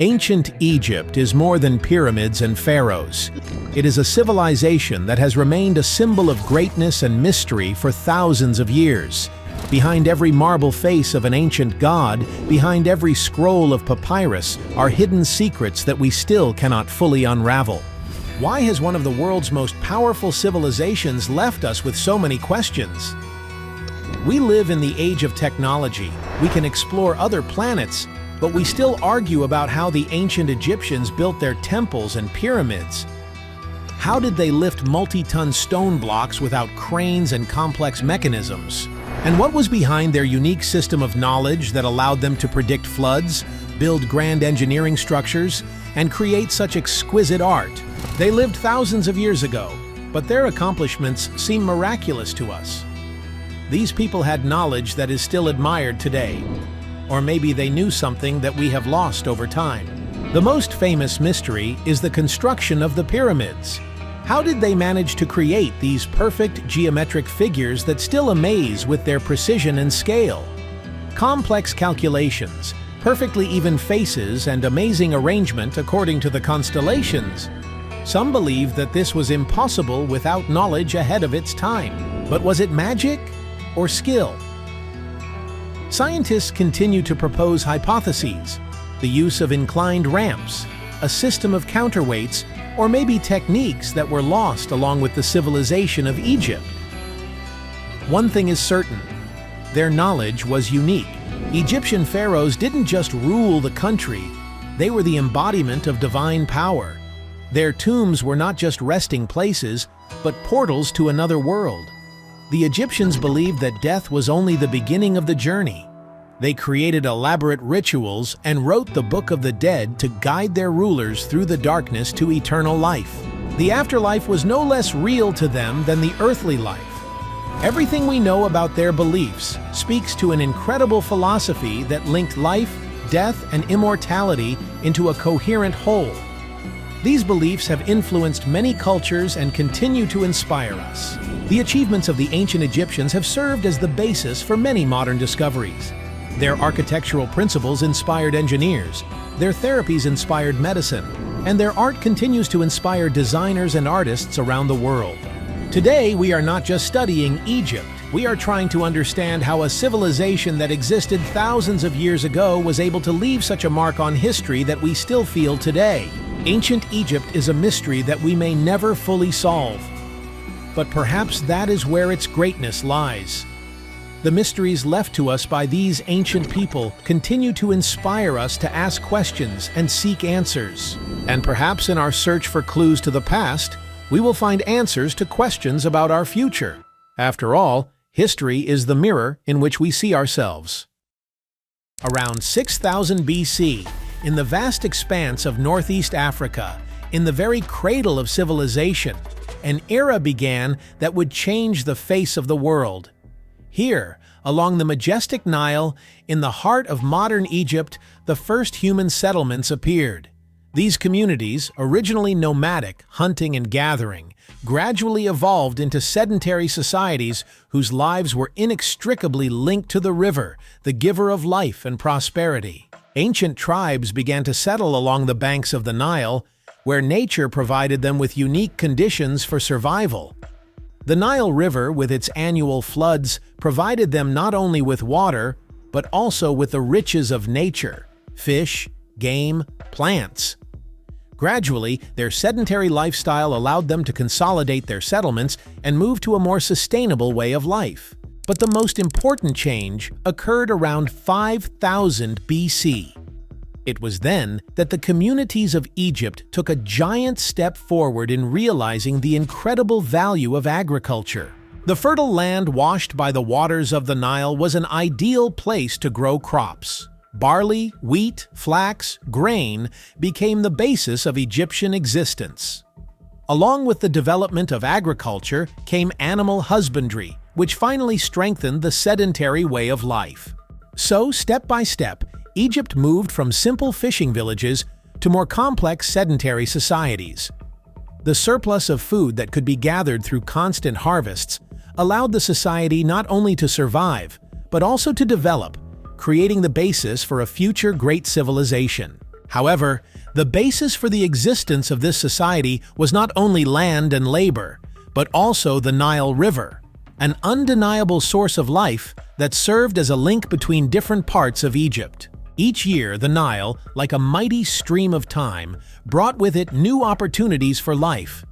Ancient Egypt is more than pyramids and pharaohs. It is a civilization that has remained a symbol of greatness and mystery for thousands of years. Behind every marble face of an ancient god, behind every scroll of papyrus, are hidden secrets that we still cannot fully unravel. Why has one of the world's most powerful civilizations left us with so many questions? We live in the age of technology. We can explore other planets, but we still argue about how the ancient Egyptians built their temples and pyramids. How did they lift multi-ton stone blocks without cranes and complex mechanisms? And what was behind their unique system of knowledge that allowed them to predict floods, build grand engineering structures, and create such exquisite art? They lived thousands of years ago, but their accomplishments seem miraculous to us. These people had knowledge that is still admired today. Or maybe they knew something that we have lost over time. The most famous mystery is the construction of the pyramids. How did they manage to create these perfect geometric figures that still amaze with their precision and scale? Complex calculations, perfectly even faces, and amazing arrangement according to the constellations. Some believe that this was impossible without knowledge ahead of its time. But was it magic or skill? Scientists continue to propose hypotheses: the use of inclined ramps, a system of counterweights, or maybe techniques that were lost along with the civilization of Egypt. One thing is certain: their knowledge was unique. Egyptian pharaohs didn't just rule the country, they were the embodiment of divine power. Their tombs were not just resting places, but portals to another world. The Egyptians believed that death was only the beginning of the journey. They created elaborate rituals and wrote the Book of the Dead to guide their rulers through the darkness to eternal life. The afterlife was no less real to them than the earthly life. Everything we know about their beliefs speaks to an incredible philosophy that linked life, death, and immortality into a coherent whole. These beliefs have influenced many cultures and continue to inspire us. The achievements of the ancient Egyptians have served as the basis for many modern discoveries. Their architectural principles inspired engineers, their therapies inspired medicine, and their art continues to inspire designers and artists around the world. Today, we are not just studying Egypt. We are trying to understand how a civilization that existed thousands of years ago was able to leave such a mark on history that we still feel today. Ancient Egypt is a mystery that we may never fully solve. But perhaps that is where its greatness lies. The mysteries left to us by these ancient people continue to inspire us to ask questions and seek answers. And perhaps in our search for clues to the past, we will find answers to questions about our future. After all, history is the mirror in which we see ourselves. Around 6000 BC, in the vast expanse of Northeast Africa, in the very cradle of civilization, an era began that would change the face of the world. Here, along the majestic Nile, in the heart of modern Egypt, the first human settlements appeared. These communities, originally nomadic, hunting and gathering, gradually evolved into sedentary societies whose lives were inextricably linked to the river, the giver of life and prosperity. Ancient tribes began to settle along the banks of the Nile, where nature provided them with unique conditions for survival. The Nile River, with its annual floods, provided them not only with water, but also with the riches of nature: fish, game, plants. Gradually, their sedentary lifestyle allowed them to consolidate their settlements and move to a more sustainable way of life. But the most important change occurred around 5000 BC. It was then that the communities of Egypt took a giant step forward in realizing the incredible value of agriculture. The fertile land washed by the waters of the Nile was an ideal place to grow crops. Barley, wheat, flax, grain became the basis of Egyptian existence. Along with the development of agriculture came animal husbandry, which finally strengthened the sedentary way of life. So, step by step, Egypt moved from simple fishing villages to more complex sedentary societies. The surplus of food that could be gathered through constant harvests allowed the society not only to survive, but also to develop, creating the basis for a future great civilization. However, the basis for the existence of this society was not only land and labor, but also the Nile River, an undeniable source of life that served as a link between different parts of Egypt. Each year, the Nile, like a mighty stream of time, brought with it new opportunities for life.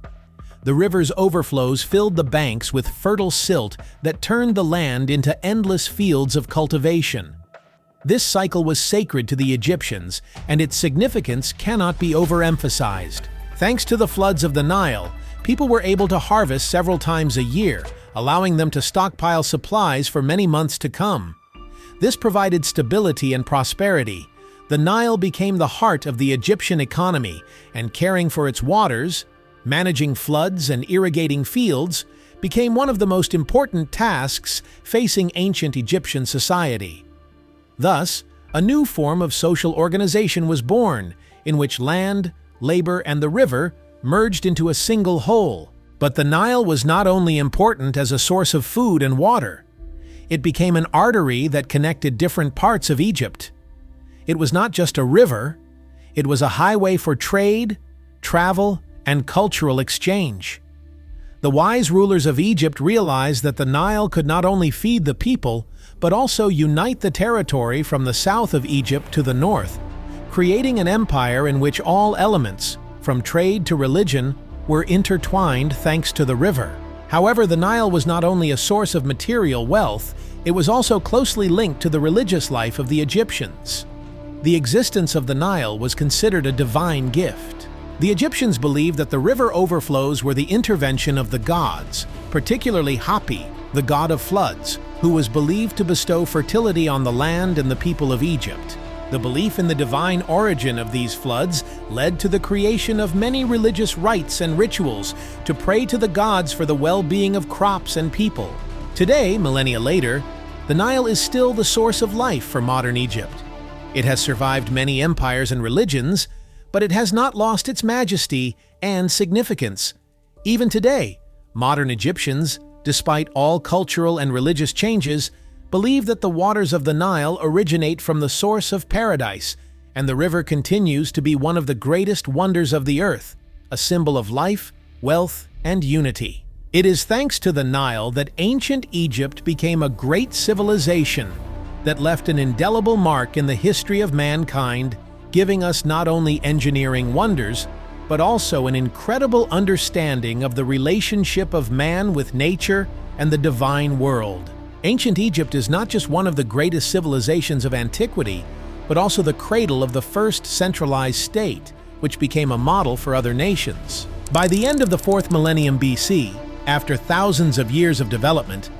The river's overflows filled the banks with fertile silt that turned the land into endless fields of cultivation. This cycle was sacred to the Egyptians, and its significance cannot be overemphasized. Thanks to the floods of the Nile, people were able to harvest several times a year, allowing them to stockpile supplies for many months to come. This provided stability and prosperity. The Nile became the heart of the Egyptian economy, and caring for its waters, managing floods and irrigating fields, became one of the most important tasks facing ancient Egyptian society. Thus, a new form of social organization was born, in which land, labor, and the river merged into a single whole. But the Nile was not only important as a source of food and water. It became an artery that connected different parts of Egypt. It was not just a river, it was a highway for trade, travel, and cultural exchange. The wise rulers of Egypt realized that the Nile could not only feed the people, but also unite the territory from the south of Egypt to the north, creating an empire in which all elements, from trade to religion, were intertwined thanks to the river. However, the Nile was not only a source of material wealth, it was also closely linked to the religious life of the Egyptians. The existence of the Nile was considered a divine gift. The Egyptians believed that the river overflows were the intervention of the gods, particularly Hapi, the god of floods, who was believed to bestow fertility on the land and the people of Egypt. The belief in the divine origin of these floods led to the creation of many religious rites and rituals to pray to the gods for the well-being of crops and people. Today, millennia later, the Nile is still the source of life for modern Egypt. It has survived many empires and religions, but it has not lost its majesty and significance. Even today, modern Egyptians, despite all cultural and religious changes, believe that the waters of the Nile originate from the source of paradise, and the river continues to be one of the greatest wonders of the earth, a symbol of life, wealth, and unity. It is thanks to the Nile that ancient Egypt became a great civilization that left an indelible mark in the history of mankind, giving us not only engineering wonders, but also an incredible understanding of the relationship of man with nature and the divine world. Ancient Egypt is not just one of the greatest civilizations of antiquity, but also the cradle of the first centralized state, which became a model for other nations. By the end of the 4th millennium BC, after thousands of years of development,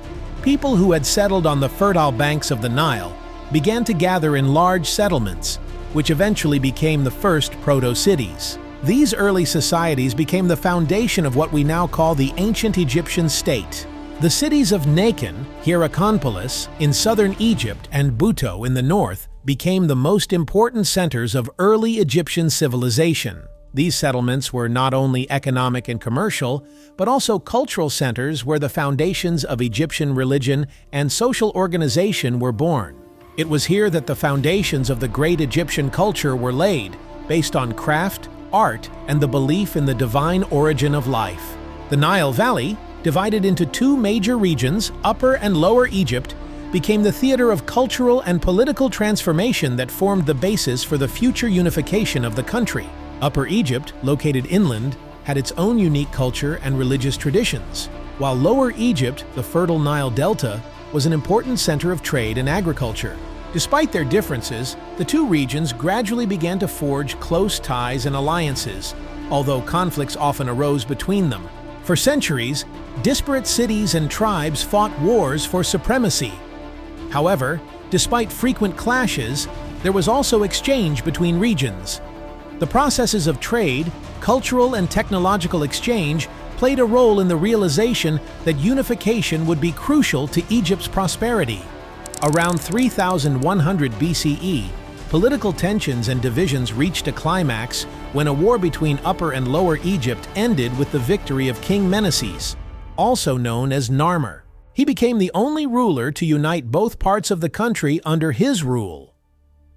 people who had settled on the fertile banks of the Nile began to gather in large settlements, which eventually became the first proto-cities. These early societies became the foundation of what we now call the ancient Egyptian state. The cities of Nakan, Hierakonpolis in southern Egypt, and Buto in the north became the most important centers of early Egyptian civilization. These settlements were not only economic and commercial, but also cultural centers where the foundations of Egyptian religion and social organization were born. It was here that the foundations of the great Egyptian culture were laid, based on craft, art, and the belief in the divine origin of life. The Nile Valley, divided into two major regions, Upper and Lower Egypt, became the theater of cultural and political transformation that formed the basis for the future unification of the country. Upper Egypt, located inland, had its own unique culture and religious traditions, while Lower Egypt, the fertile Nile Delta, was an important center of trade and agriculture. Despite their differences, the two regions gradually began to forge close ties and alliances, although conflicts often arose between them. For centuries, disparate cities and tribes fought wars for supremacy. However, despite frequent clashes, there was also exchange between regions. The processes of trade, cultural and technological exchange played a role in the realization that unification would be crucial to Egypt's prosperity. Around 3100 BCE, political tensions and divisions reached a climax when a war between Upper and Lower Egypt ended with the victory of King Meneses, also known as Narmer. He became the only ruler to unite both parts of the country under his rule.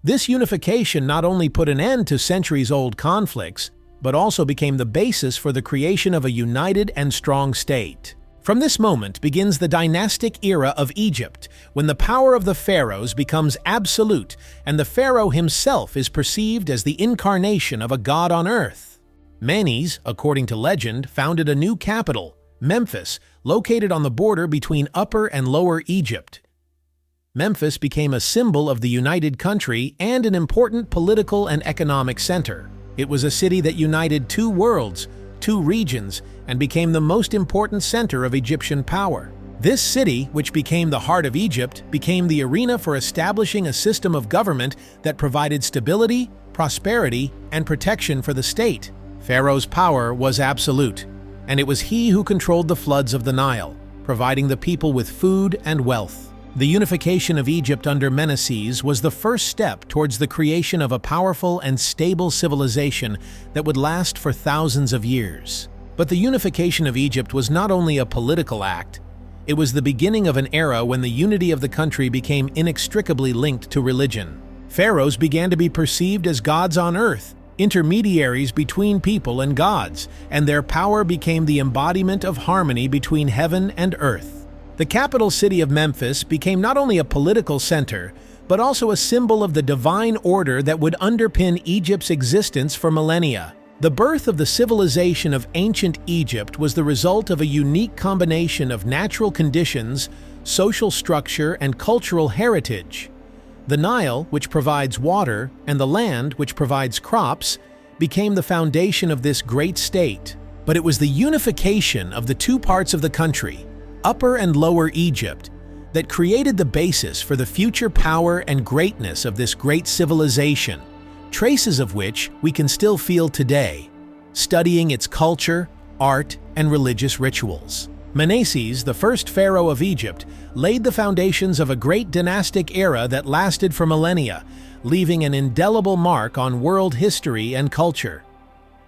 This unification not only put an end to centuries-old conflicts, but also became the basis for the creation of a united and strong state. From this moment begins the dynastic era of Egypt, when the power of the pharaohs becomes absolute and the pharaoh himself is perceived as the incarnation of a god on earth. Menes, according to legend, founded a new capital, Memphis, located on the border between Upper and Lower Egypt. Memphis became a symbol of the united country and an important political and economic center. It was a city that united two worlds, two regions, and became the most important center of Egyptian power. This city, which became the heart of Egypt, became the arena for establishing a system of government that provided stability, prosperity, and protection for the state. Pharaoh's power was absolute, and it was he who controlled the floods of the Nile, providing the people with food and wealth. The unification of Egypt under Menes was the first step towards the creation of a powerful and stable civilization that would last for thousands of years. But the unification of Egypt was not only a political act, it was the beginning of an era when the unity of the country became inextricably linked to religion. Pharaohs began to be perceived as gods on earth, intermediaries between people and gods, and their power became the embodiment of harmony between heaven and earth. The capital city of Memphis became not only a political center, but also a symbol of the divine order that would underpin Egypt's existence for millennia. The birth of the civilization of ancient Egypt was the result of a unique combination of natural conditions, social structure, and cultural heritage. The Nile, which provides water, and the land, which provides crops, became the foundation of this great state. But it was the unification of the two parts of the country, Upper and Lower Egypt, that created the basis for the future power and greatness of this great civilization, traces of which we can still feel today, studying its culture, art, and religious rituals. Menes, the first pharaoh of Egypt, laid the foundations of a great dynastic era that lasted for millennia, leaving an indelible mark on world history and culture.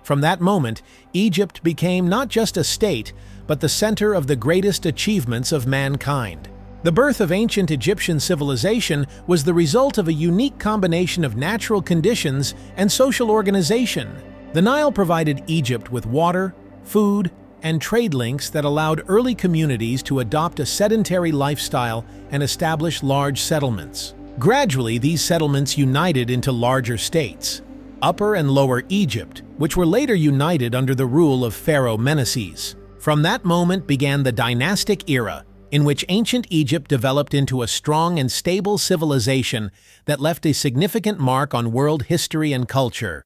From that moment, Egypt became not just a state, but the center of the greatest achievements of mankind. The birth of ancient Egyptian civilization was the result of a unique combination of natural conditions and social organization. The Nile provided Egypt with water, food, and trade links that allowed early communities to adopt a sedentary lifestyle and establish large settlements. Gradually, these settlements united into larger states, Upper and Lower Egypt, which were later united under the rule of Pharaoh Menes. From that moment began the dynastic era, in which ancient Egypt developed into a strong and stable civilization that left a significant mark on world history and culture.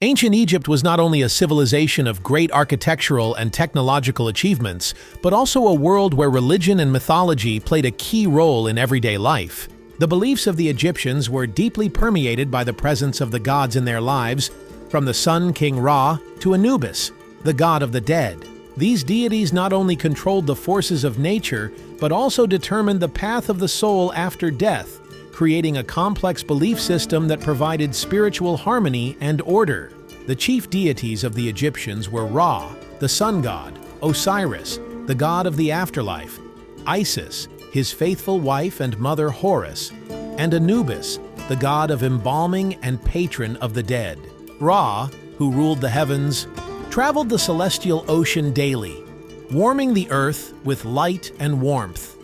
Ancient Egypt was not only a civilization of great architectural and technological achievements, but also a world where religion and mythology played a key role in everyday life. The beliefs of the Egyptians were deeply permeated by the presence of the gods in their lives, from the sun king Ra to Anubis, the god of the dead. These deities not only controlled the forces of nature, but also determined the path of the soul after death, creating a complex belief system that provided spiritual harmony and order. The chief deities of the Egyptians were Ra, the sun god, Osiris, the god of the afterlife, Isis, his faithful wife and mother Horus, and Anubis, the god of embalming and patron of the dead. Ra, who ruled the heavens, traveled the celestial ocean daily, warming the earth with light and warmth.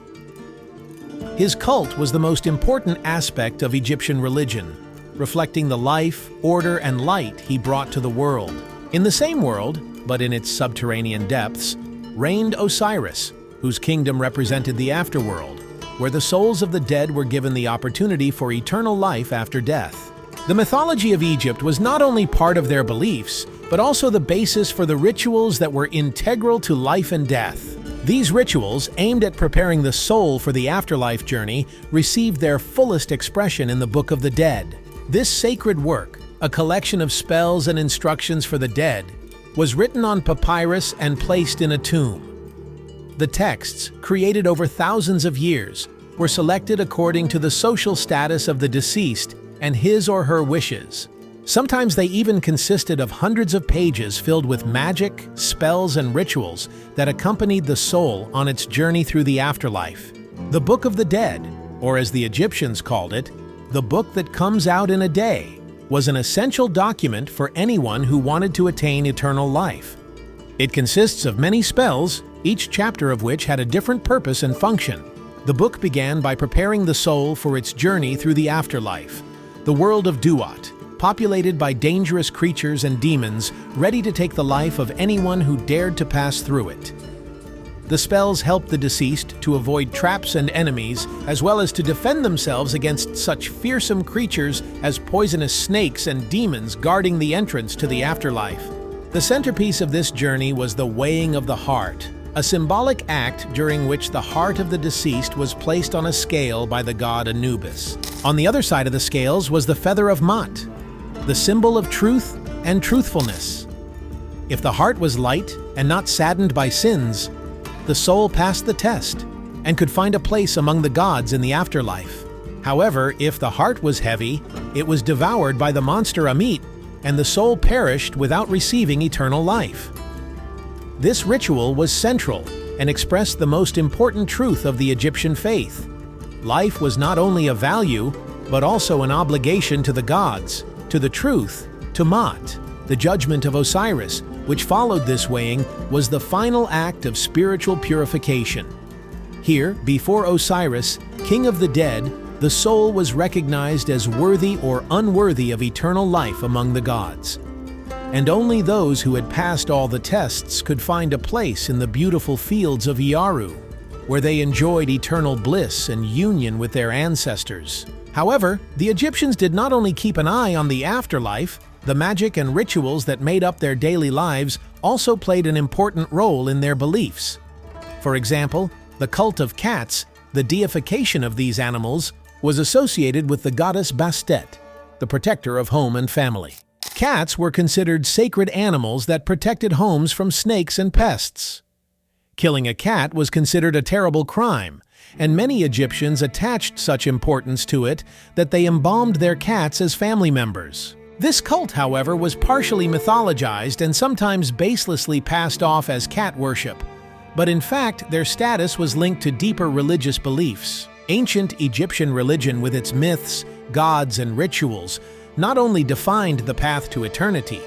His cult was the most important aspect of Egyptian religion, reflecting the life, order, and light he brought to the world. In the same world, but in its subterranean depths, reigned Osiris, whose kingdom represented the afterworld, where the souls of the dead were given the opportunity for eternal life after death. The mythology of Egypt was not only part of their beliefs, but also the basis for the rituals that were integral to life and death. These rituals, aimed at preparing the soul for the afterlife journey, received their fullest expression in the Book of the Dead. This sacred work, a collection of spells and instructions for the dead, was written on papyrus and placed in a tomb. The texts, created over thousands of years, were selected according to the social status of the deceased and his or her wishes. Sometimes they even consisted of hundreds of pages filled with magic, spells, and rituals that accompanied the soul on its journey through the afterlife. The Book of the Dead, or as the Egyptians called it, the book that comes out in a day, was an essential document for anyone who wanted to attain eternal life. It consists of many spells, each chapter of which had a different purpose and function. The book began by preparing the soul for its journey through the afterlife, the world of Duat, populated by dangerous creatures and demons ready to take the life of anyone who dared to pass through it. The spells helped the deceased to avoid traps and enemies, as well as to defend themselves against such fearsome creatures as poisonous snakes and demons guarding the entrance to the afterlife. The centerpiece of this journey was the weighing of the heart, a symbolic act during which the heart of the deceased was placed on a scale by the god Anubis. On the other side of the scales was the feather of Ma'at, the symbol of truth and truthfulness. If the heart was light and not saddened by sins, the soul passed the test and could find a place among the gods in the afterlife. However, if the heart was heavy, it was devoured by the monster Amit, and the soul perished without receiving eternal life. This ritual was central and expressed the most important truth of the Egyptian faith. Life was not only a value, but also an obligation to the gods, to the truth, to Ma'at. The judgment of Osiris, which followed this weighing, was the final act of spiritual purification. Here, before Osiris, king of the dead, the soul was recognized as worthy or unworthy of eternal life among the gods. And only those who had passed all the tests could find a place in the beautiful fields of Yaru, where they enjoyed eternal bliss and union with their ancestors. However, the Egyptians did not only keep an eye on the afterlife, the magic and rituals that made up their daily lives also played an important role in their beliefs. For example, the cult of cats, the deification of these animals, was associated with the goddess Bastet, the protector of home and family. Cats were considered sacred animals that protected homes from snakes and pests. Killing a cat was considered a terrible crime, and many Egyptians attached such importance to it that they embalmed their cats as family members. This cult, however, was partially mythologized and sometimes baselessly passed off as cat worship, but in fact their status was linked to deeper religious beliefs. Ancient Egyptian religion, with its myths, gods, and rituals, not only defined the path to eternity,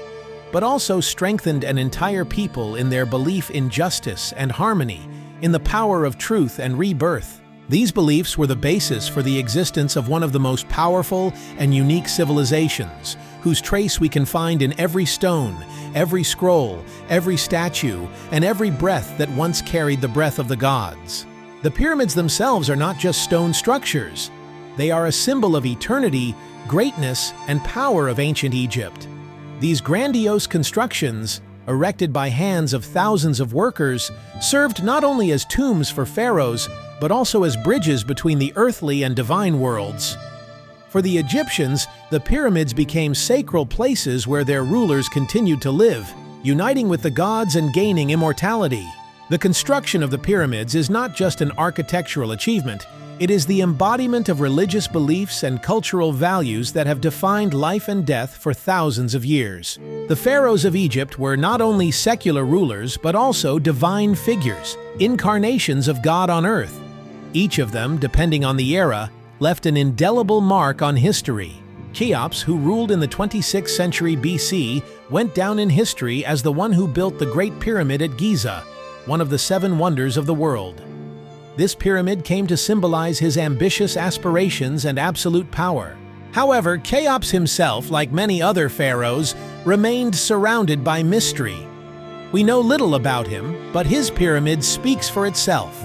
but also strengthened an entire people in their belief in justice and harmony, in the power of truth and rebirth. These beliefs were the basis for the existence of one of the most powerful and unique civilizations, whose trace we can find in every stone, every scroll, every statue, and every breath that once carried the breath of the gods. The pyramids themselves are not just stone structures. They are a symbol of eternity, greatness, and power of ancient Egypt. These grandiose constructions, erected by hands of thousands of workers, served not only as tombs for pharaohs, but also as bridges between the earthly and divine worlds. For the Egyptians, the pyramids became sacred places where their rulers continued to live, uniting with the gods and gaining immortality. The construction of the pyramids is not just an architectural achievement, it is the embodiment of religious beliefs and cultural values that have defined life and death for thousands of years. The pharaohs of Egypt were not only secular rulers, but also divine figures, incarnations of God on earth. Each of them, depending on the era, left an indelible mark on history. Cheops, who ruled in the 26th century BC, went down in history as the one who built the Great Pyramid at Giza, one of the 7 wonders of the world. This pyramid came to symbolize his ambitious aspirations and absolute power. However, Cheops himself, like many other pharaohs, remained surrounded by mystery. We know little about him, but his pyramid speaks for itself.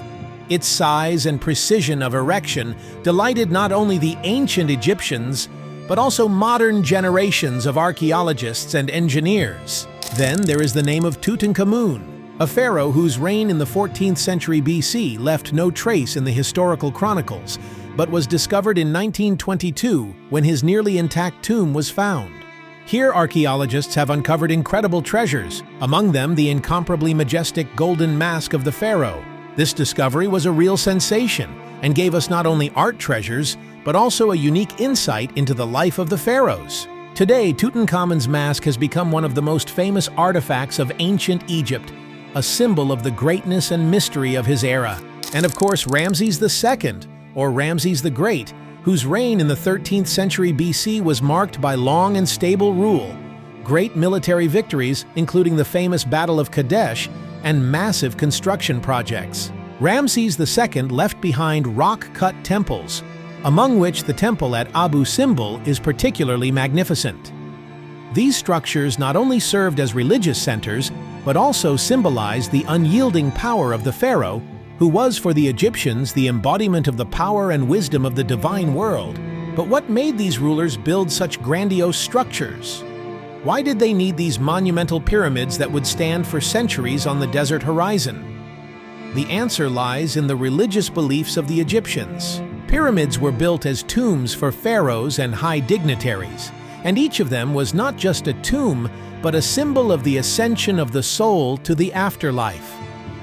Its size and precision of erection delighted not only the ancient Egyptians, but also modern generations of archaeologists and engineers. Then there is the name of Tutankhamun, a pharaoh whose reign in the 14th century BC left no trace in the historical chronicles, but was discovered in 1922 when his nearly intact tomb was found. Here, archaeologists have uncovered incredible treasures, among them the incomparably majestic golden mask of the pharaoh. This discovery was a real sensation and gave us not only art treasures, but also a unique insight into the life of the pharaohs. Today, Tutankhamun's mask has become one of the most famous artifacts of ancient Egypt, a symbol of the greatness and mystery of his era. And of course, Ramses II, or Ramses the Great, whose reign in the 13th century BC was marked by long and stable rule, great military victories, including the famous Battle of Kadesh, and massive construction projects. Ramses II left behind rock-cut temples, among which the temple at Abu Simbel is particularly magnificent. These structures not only served as religious centers, but also symbolized the unyielding power of the pharaoh, who was for the Egyptians the embodiment of the power and wisdom of the divine world. But what made these rulers build such grandiose structures? Why did they need these monumental pyramids that would stand for centuries on the desert horizon? The answer lies in the religious beliefs of the Egyptians. Pyramids were built as tombs for pharaohs and high dignitaries, and each of them was not just a tomb, but a symbol of the ascension of the soul to the afterlife.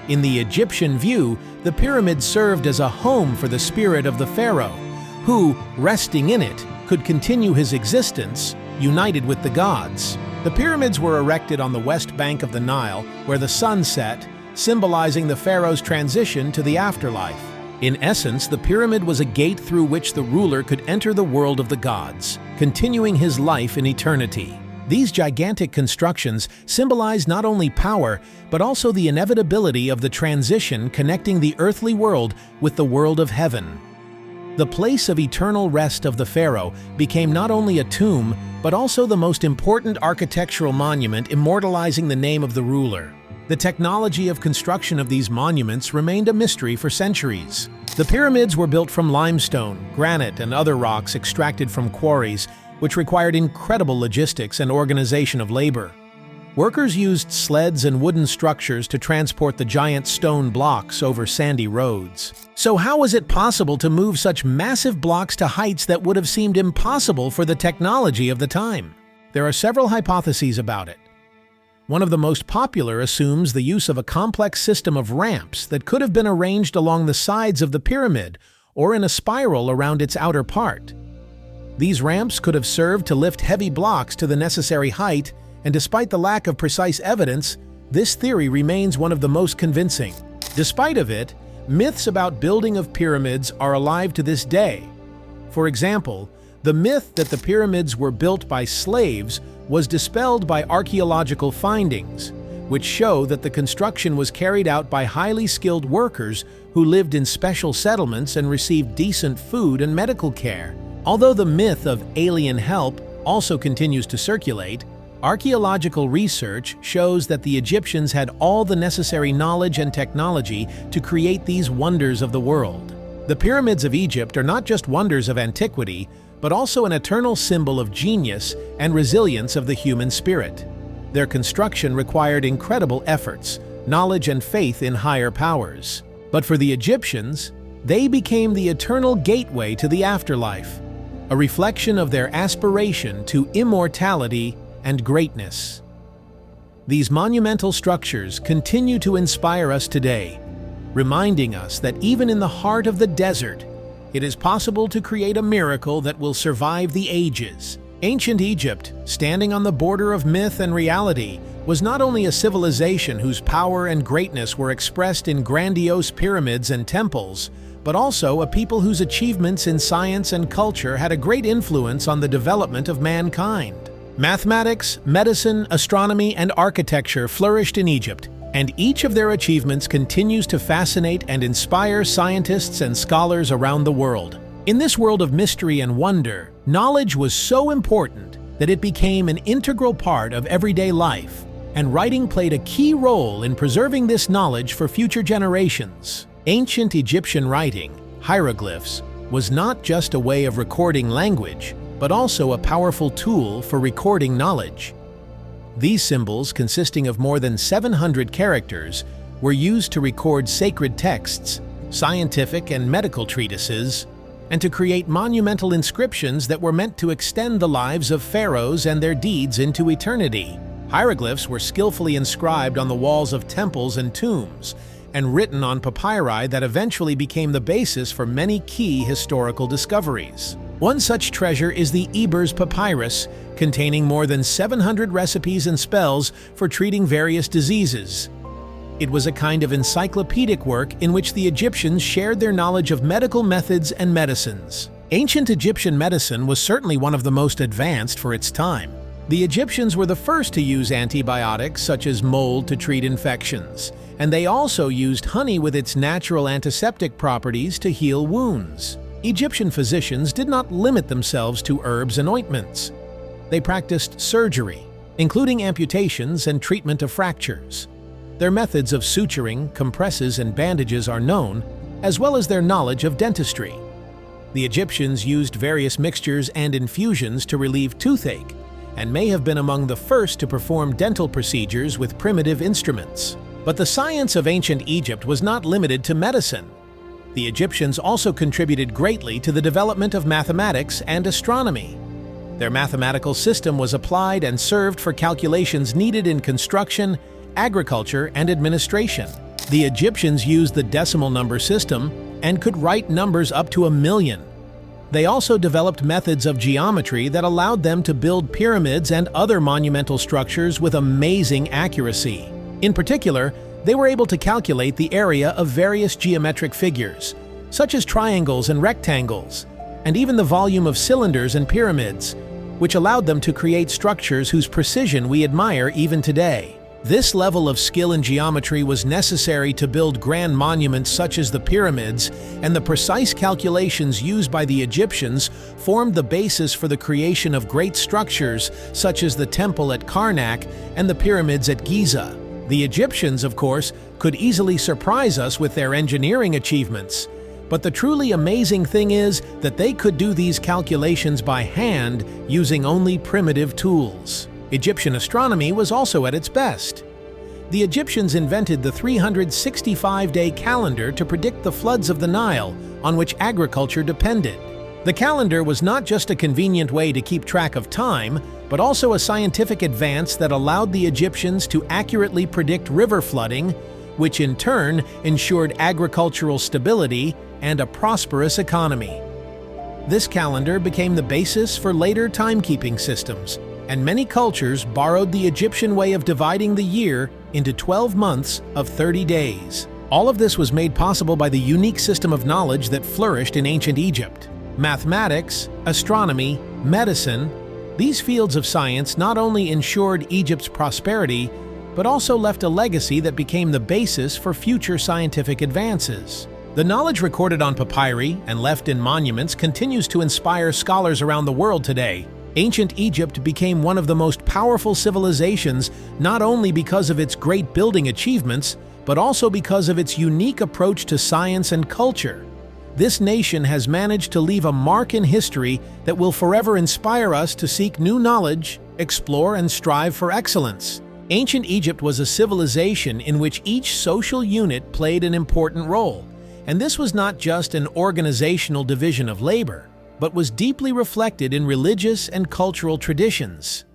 In the Egyptian view, the pyramid served as a home for the spirit of the pharaoh, who, resting in it, could continue his existence, united with the gods. The pyramids were erected on the west bank of the Nile, where the sun set, symbolizing the pharaoh's transition to the afterlife. In essence, the pyramid was a gate through which the ruler could enter the world of the gods, continuing his life in eternity. These gigantic constructions symbolize not only power, but also the inevitability of the transition connecting the earthly world with the world of heaven. The place of eternal rest of the pharaoh became not only a tomb, but also the most important architectural monument immortalizing the name of the ruler. The technology of construction of these monuments remained a mystery for centuries. The pyramids were built from limestone, granite, and other rocks extracted from quarries, which required incredible logistics and organization of labor. Workers used sleds and wooden structures to transport the giant stone blocks over sandy roads. So how was it possible to move such massive blocks to heights that would have seemed impossible for the technology of the time? There are several hypotheses about it. One of the most popular assumes the use of a complex system of ramps that could have been arranged along the sides of the pyramid or in a spiral around its outer part. These ramps could have served to lift heavy blocks to the necessary height, and despite the lack of precise evidence, this theory remains one of the most convincing. Despite of it, myths about building of pyramids are alive to this day. For example, the myth that the pyramids were built by slaves was dispelled by archaeological findings, which show that the construction was carried out by highly skilled workers who lived in special settlements and received decent food and medical care. Although the myth of alien help also continues to circulate, archaeological research shows that the Egyptians had all the necessary knowledge and technology to create these wonders of the world. The pyramids of Egypt are not just wonders of antiquity, but also an eternal symbol of genius and resilience of the human spirit. Their construction required incredible efforts, knowledge, and faith in higher powers. But for the Egyptians, they became the eternal gateway to the afterlife, a reflection of their aspiration to immortality and greatness. These monumental structures continue to inspire us today, reminding us that even in the heart of the desert, it is possible to create a miracle that will survive the ages. Ancient Egypt, standing on the border of myth and reality, was not only a civilization whose power and greatness were expressed in grandiose pyramids and temples, but also a people whose achievements in science and culture had a great influence on the development of mankind. Mathematics, medicine, astronomy, and architecture flourished in Egypt, and each of their achievements continues to fascinate and inspire scientists and scholars around the world. In this world of mystery and wonder, knowledge was so important that it became an integral part of everyday life, and writing played a key role in preserving this knowledge for future generations. Ancient Egyptian writing, hieroglyphs, was not just a way of recording language, but also a powerful tool for recording knowledge. These symbols, consisting of more than 700 characters, were used to record sacred texts, scientific and medical treatises, and to create monumental inscriptions that were meant to extend the lives of pharaohs and their deeds into eternity. Hieroglyphs were skillfully inscribed on the walls of temples and tombs, and written on papyri that eventually became the basis for many key historical discoveries. One such treasure is the Ebers Papyrus, containing more than 700 recipes and spells for treating various diseases. It was a kind of encyclopedic work in which the Egyptians shared their knowledge of medical methods and medicines. Ancient Egyptian medicine was certainly one of the most advanced for its time. The Egyptians were the first to use antibiotics such as mold to treat infections, and they also used honey with its natural antiseptic properties to heal wounds. Egyptian physicians did not limit themselves to herbs and ointments. They practiced surgery, including amputations and treatment of fractures. Their methods of suturing, compresses, and bandages are known, as well as their knowledge of dentistry. The Egyptians used various mixtures and infusions to relieve toothache, and may have been among the first to perform dental procedures with primitive instruments. But the science of ancient Egypt was not limited to medicine. The Egyptians also contributed greatly to the development of mathematics and astronomy. Their mathematical system was applied and served for calculations needed in construction, agriculture, and administration. The Egyptians used the decimal number system and could write numbers up to 1,000,000. They also developed methods of geometry that allowed them to build pyramids and other monumental structures with amazing accuracy. In particular, they were able to calculate the area of various geometric figures, such as triangles and rectangles, and even the volume of cylinders and pyramids, which allowed them to create structures whose precision we admire even today. This level of skill in geometry was necessary to build grand monuments such as the pyramids, and the precise calculations used by the Egyptians formed the basis for the creation of great structures such as the temple at Karnak and the pyramids at Giza. The Egyptians, of course, could easily surprise us with their engineering achievements, but the truly amazing thing is that they could do these calculations by hand using only primitive tools. Egyptian astronomy was also at its best. The Egyptians invented the 365-day calendar to predict the floods of the Nile, on which agriculture depended. The calendar was not just a convenient way to keep track of time, but also a scientific advance that allowed the Egyptians to accurately predict river flooding, which in turn ensured agricultural stability and a prosperous economy. This calendar became the basis for later timekeeping systems, and many cultures borrowed the Egyptian way of dividing the year into 12 months of 30 days. All of this was made possible by the unique system of knowledge that flourished in ancient Egypt. Mathematics, astronomy, medicine, these fields of science not only ensured Egypt's prosperity, but also left a legacy that became the basis for future scientific advances. The knowledge recorded on papyri and left in monuments continues to inspire scholars around the world today. Ancient Egypt became one of the most powerful civilizations not only because of its great building achievements, but also because of its unique approach to science and culture. This nation has managed to leave a mark in history that will forever inspire us to seek new knowledge, explore, and strive for excellence. Ancient Egypt was a civilization in which each social unit played an important role, and this was not just an organizational division of labor, but was deeply reflected in religious and cultural traditions.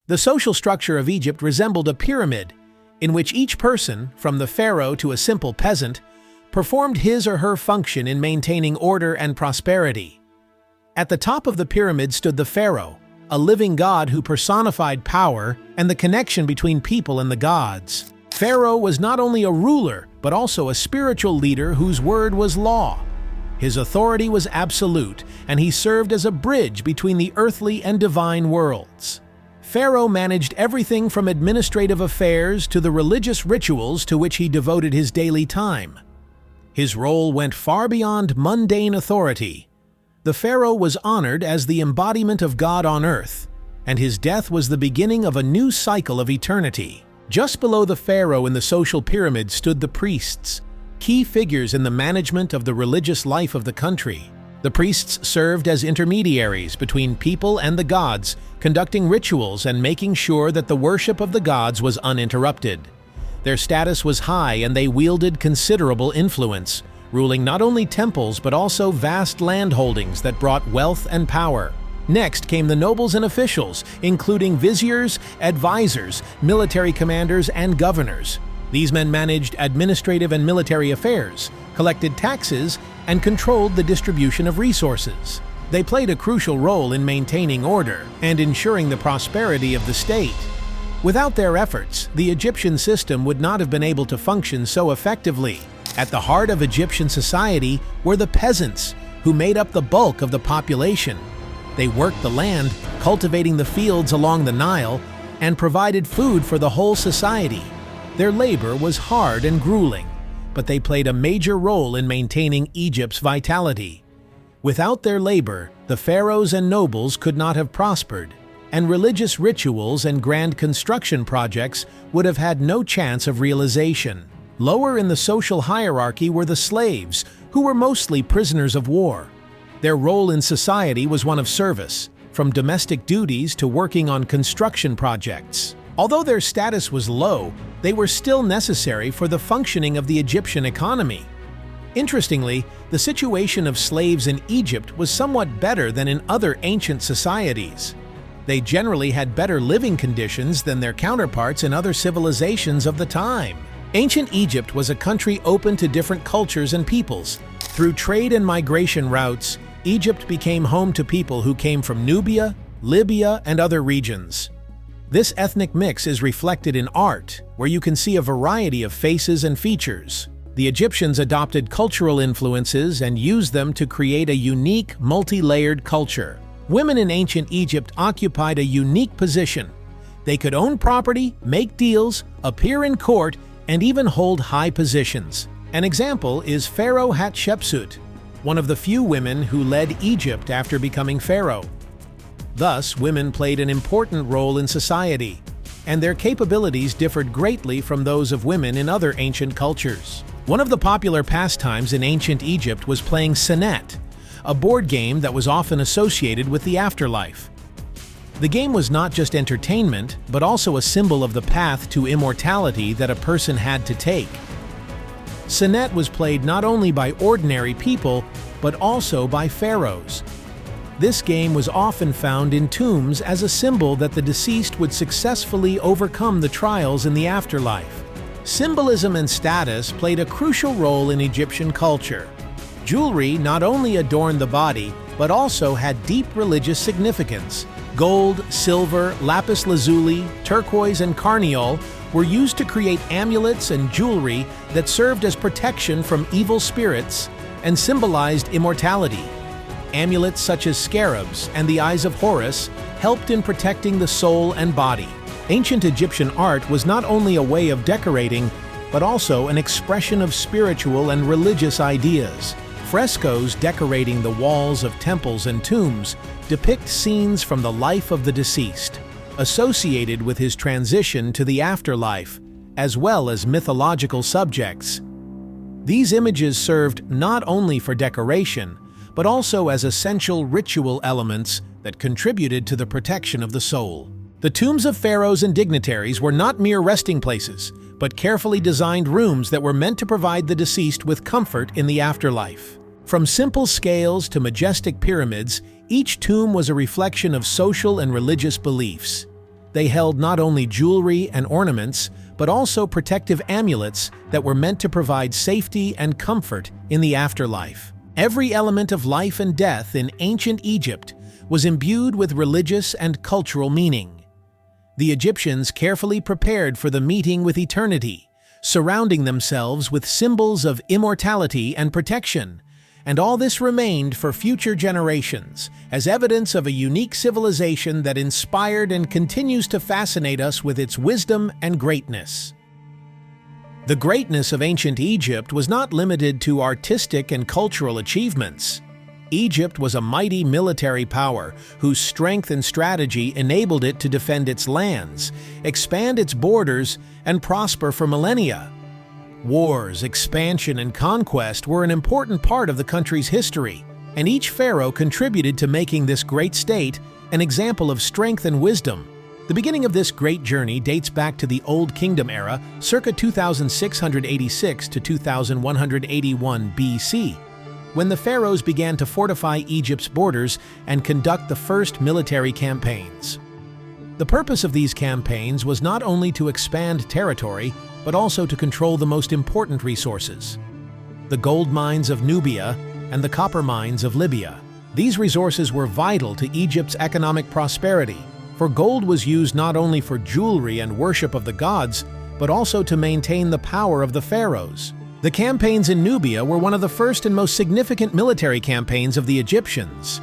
The social structure of Egypt resembled a pyramid, in which each person, from the pharaoh to a simple peasant, performed his or her function in maintaining order and prosperity. At the top of the pyramid stood the pharaoh, a living god who personified power and the connection between people and the gods. Pharaoh was not only a ruler, but also a spiritual leader whose word was law. His authority was absolute, and he served as a bridge between the earthly and divine worlds. Pharaoh managed everything from administrative affairs to the religious rituals to which he devoted his daily time. His role went far beyond mundane authority. The pharaoh was honored as the embodiment of God on earth, and his death was the beginning of a new cycle of eternity. Just below the pharaoh in the social pyramid stood the priests, key figures in the management of the religious life of the country. The priests served as intermediaries between people and the gods, conducting rituals and making sure that the worship of the gods was uninterrupted. Their status was high and they wielded considerable influence, ruling not only temples but also vast land holdings that brought wealth and power. Next came the nobles and officials, including viziers, advisors, military commanders, and governors. These men managed administrative and military affairs, collected taxes, and controlled the distribution of resources. They played a crucial role in maintaining order and ensuring the prosperity of the state. Without their efforts, the Egyptian system would not have been able to function so effectively. At the heart of Egyptian society were the peasants, who made up the bulk of the population. They worked the land, cultivating the fields along the Nile, and provided food for the whole society. Their labor was hard and grueling, but they played a major role in maintaining Egypt's vitality. Without their labor, the pharaohs and nobles could not have prospered, and religious rituals and grand construction projects would have had no chance of realization. Lower in the social hierarchy were the slaves, who were mostly prisoners of war. Their role in society was one of service, from domestic duties to working on construction projects. Although their status was low, they were still necessary for the functioning of the Egyptian economy. Interestingly, the situation of slaves in Egypt was somewhat better than in other ancient societies. They generally had better living conditions than their counterparts in other civilizations of the time. Ancient Egypt was a country open to different cultures and peoples. Through trade and migration routes, Egypt became home to people who came from Nubia, Libya, and other regions. This ethnic mix is reflected in art, where you can see a variety of faces and features. The Egyptians adopted cultural influences and used them to create a unique, multi-layered culture. Women in ancient Egypt occupied a unique position. They could own property, make deals, appear in court, and even hold high positions. An example is Pharaoh Hatshepsut, one of the few women who led Egypt after becoming pharaoh. Thus, women played an important role in society, and their capabilities differed greatly from those of women in other ancient cultures. One of the popular pastimes in ancient Egypt was playing senet, a board game that was often associated with the afterlife. The game was not just entertainment, but also a symbol of the path to immortality that a person had to take. Senet was played not only by ordinary people, but also by pharaohs. This game was often found in tombs as a symbol that the deceased would successfully overcome the trials in the afterlife. Symbolism and status played a crucial role in Egyptian culture. Jewelry not only adorned the body, but also had deep religious significance. Gold, silver, lapis lazuli, turquoise, and carniole were used to create amulets and jewelry that served as protection from evil spirits and symbolized immortality. Amulets such as scarabs and the eyes of Horus helped in protecting the soul and body. Ancient Egyptian art was not only a way of decorating, but also an expression of spiritual and religious ideas. Frescoes decorating the walls of temples and tombs depict scenes from the life of the deceased, associated with his transition to the afterlife, as well as mythological subjects. These images served not only for decoration, but also as essential ritual elements that contributed to the protection of the soul. The tombs of pharaohs and dignitaries were not mere resting places, but carefully designed rooms that were meant to provide the deceased with comfort in the afterlife. From simple scales to majestic pyramids, each tomb was a reflection of social and religious beliefs. They held not only jewelry and ornaments, but also protective amulets that were meant to provide safety and comfort in the afterlife. Every element of life and death in ancient Egypt was imbued with religious and cultural meaning. The Egyptians carefully prepared for the meeting with eternity, surrounding themselves with symbols of immortality and protection, and all this remained for future generations as evidence of a unique civilization that inspired and continues to fascinate us with its wisdom and greatness. The greatness of ancient Egypt was not limited to artistic and cultural achievements. Egypt was a mighty military power whose strength and strategy enabled it to defend its lands, expand its borders, and prosper for millennia. Wars, expansion, and conquest were an important part of the country's history, and each pharaoh contributed to making this great state an example of strength and wisdom. The beginning of this great journey dates back to the Old Kingdom era, circa 2686 to 2181 BC, when the pharaohs began to fortify Egypt's borders and conduct the first military campaigns. The purpose of these campaigns was not only to expand territory, but also to control the most important resources: the gold mines of Nubia and the copper mines of Libya. These resources were vital to Egypt's economic prosperity, for gold was used not only for jewelry and worship of the gods, but also to maintain the power of the pharaohs. The campaigns in Nubia were one of the first and most significant military campaigns of the Egyptians.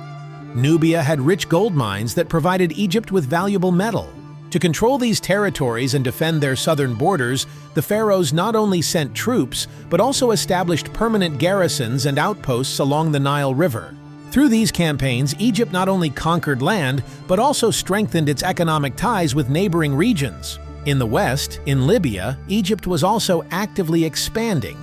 Nubia had rich gold mines that provided Egypt with valuable metal. To control these territories and defend their southern borders, the pharaohs not only sent troops, but also established permanent garrisons and outposts along the Nile River. Through these campaigns, Egypt not only conquered land, but also strengthened its economic ties with neighboring regions. In the west, in Libya, Egypt was also actively expanding.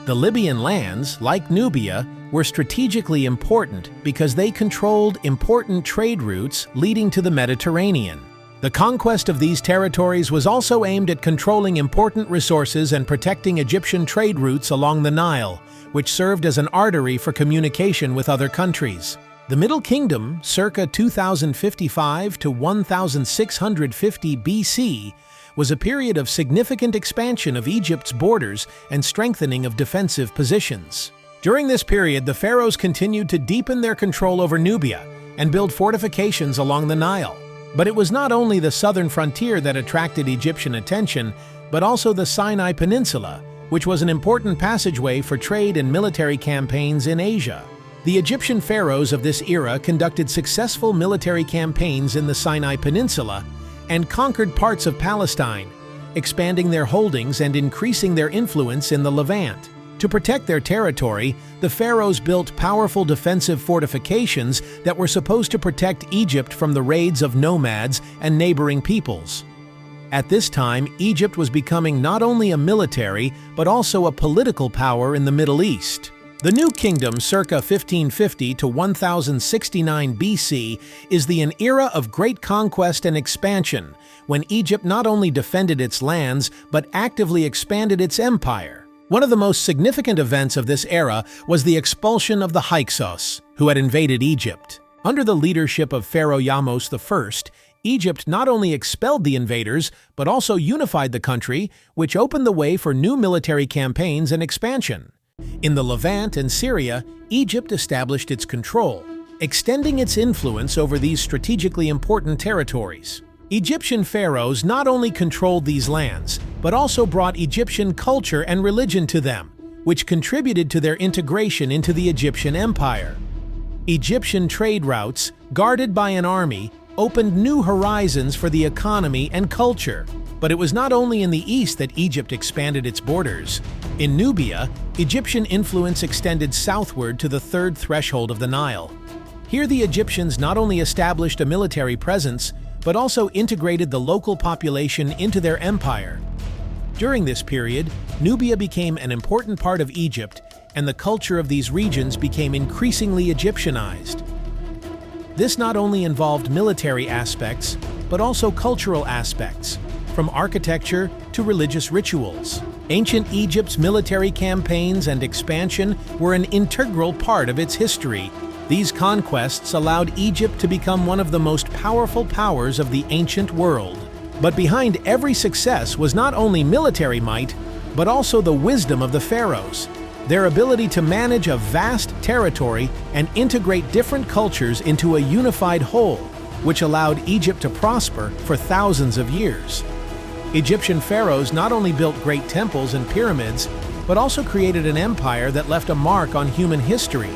The Libyan lands, like Nubia, were strategically important because they controlled important trade routes leading to the Mediterranean. The conquest of these territories was also aimed at controlling important resources and protecting Egyptian trade routes along the Nile, which served as an artery for communication with other countries. The Middle Kingdom, circa 2055 to 1650 BC, was a period of significant expansion of Egypt's borders and strengthening of defensive positions. During this period, the pharaohs continued to deepen their control over Nubia and build fortifications along the Nile. But it was not only the southern frontier that attracted Egyptian attention, but also the Sinai Peninsula, which was an important passageway for trade and military campaigns in Asia. The Egyptian pharaohs of this era conducted successful military campaigns in the Sinai Peninsula and conquered parts of Palestine, expanding their holdings and increasing their influence in the Levant. To protect their territory, the pharaohs built powerful defensive fortifications that were supposed to protect Egypt from the raids of nomads and neighboring peoples. At this time, Egypt was becoming not only a military, but also a political power in the Middle East. The New Kingdom, circa 1550 to 1069 BC, is an era of great conquest and expansion, when Egypt not only defended its lands, but actively expanded its empire. One of the most significant events of this era was the expulsion of the Hyksos, who had invaded Egypt. Under the leadership of Pharaoh Yamos I, Egypt not only expelled the invaders, but also unified the country, which opened the way for new military campaigns and expansion. In the Levant and Syria, Egypt established its control, extending its influence over these strategically important territories. Egyptian pharaohs not only controlled these lands, but also brought Egyptian culture and religion to them, which contributed to their integration into the Egyptian empire. Egyptian trade routes, guarded by an army, opened new horizons for the economy and culture. But it was not only in the east that Egypt expanded its borders. In Nubia, Egyptian influence extended southward to the third threshold of the Nile. Here the Egyptians not only established a military presence, but also integrated the local population into their empire. During this period, Nubia became an important part of Egypt, and the culture of these regions became increasingly Egyptianized. This not only involved military aspects, but also cultural aspects, from architecture to religious rituals. Ancient Egypt's military campaigns and expansion were an integral part of its history. These conquests allowed Egypt to become one of the most powerful powers of the ancient world. But behind every success was not only military might, but also the wisdom of the pharaohs, their ability to manage a vast territory and integrate different cultures into a unified whole, which allowed Egypt to prosper for thousands of years. Egyptian pharaohs not only built great temples and pyramids, but also created an empire that left a mark on human history.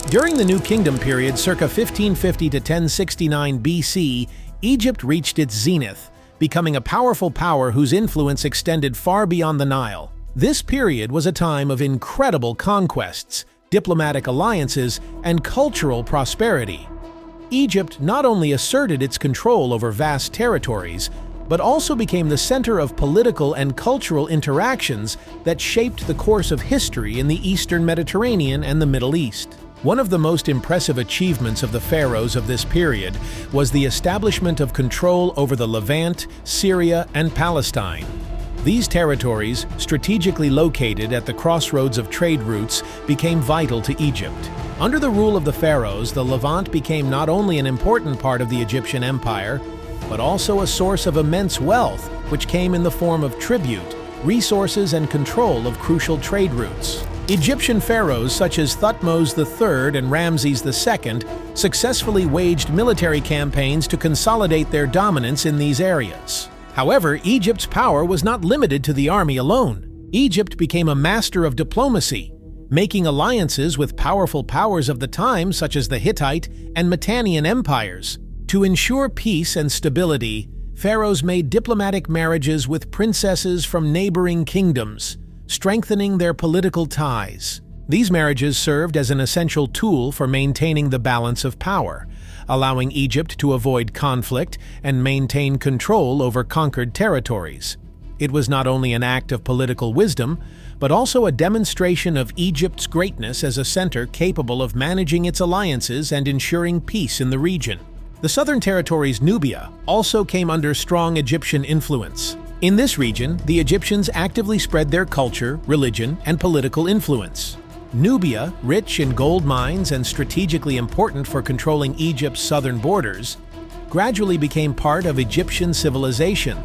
During the New Kingdom period, circa 1550 to 1069 BC, Egypt reached its zenith, becoming a powerful power whose influence extended far beyond the Nile. This period was a time of incredible conquests, diplomatic alliances, and cultural prosperity. Egypt not only asserted its control over vast territories, but also became the center of political and cultural interactions that shaped the course of history in the Eastern Mediterranean and the Middle East. One of the most impressive achievements of the pharaohs of this period was the establishment of control over the Levant, Syria, and Palestine. These territories, strategically located at the crossroads of trade routes, became vital to Egypt. Under the rule of the pharaohs, the Levant became not only an important part of the Egyptian empire, but also a source of immense wealth, which came in the form of tribute, resources, and control of crucial trade routes. Egyptian pharaohs such as Thutmose III and Ramses II successfully waged military campaigns to consolidate their dominance in these areas. However, Egypt's power was not limited to the army alone. Egypt became a master of diplomacy, making alliances with powerful powers of the time such as the Hittite and Mitannian empires. To ensure peace and stability, pharaohs made diplomatic marriages with princesses from neighboring kingdoms, strengthening their political ties. These marriages served as an essential tool for maintaining the balance of power, allowing Egypt to avoid conflict and maintain control over conquered territories. It was not only an act of political wisdom, but also a demonstration of Egypt's greatness as a center capable of managing its alliances and ensuring peace in the region. The southern territories Nubia also came under strong Egyptian influence. In this region, the Egyptians actively spread their culture, religion, and political influence. Nubia, rich in gold mines and strategically important for controlling Egypt's southern borders, gradually became part of Egyptian civilization.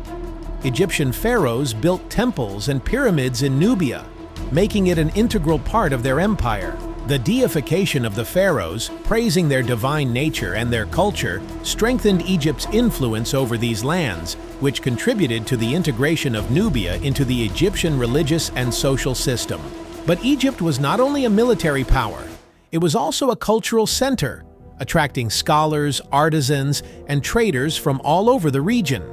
Egyptian pharaohs built temples and pyramids in Nubia, making it an integral part of their empire. The deification of the pharaohs, praising their divine nature and their culture, strengthened Egypt's influence over these lands, which contributed to the integration of Nubia into the Egyptian religious and social system. But Egypt was not only a military power, it was also a cultural center, attracting scholars, artisans, and traders from all over the region.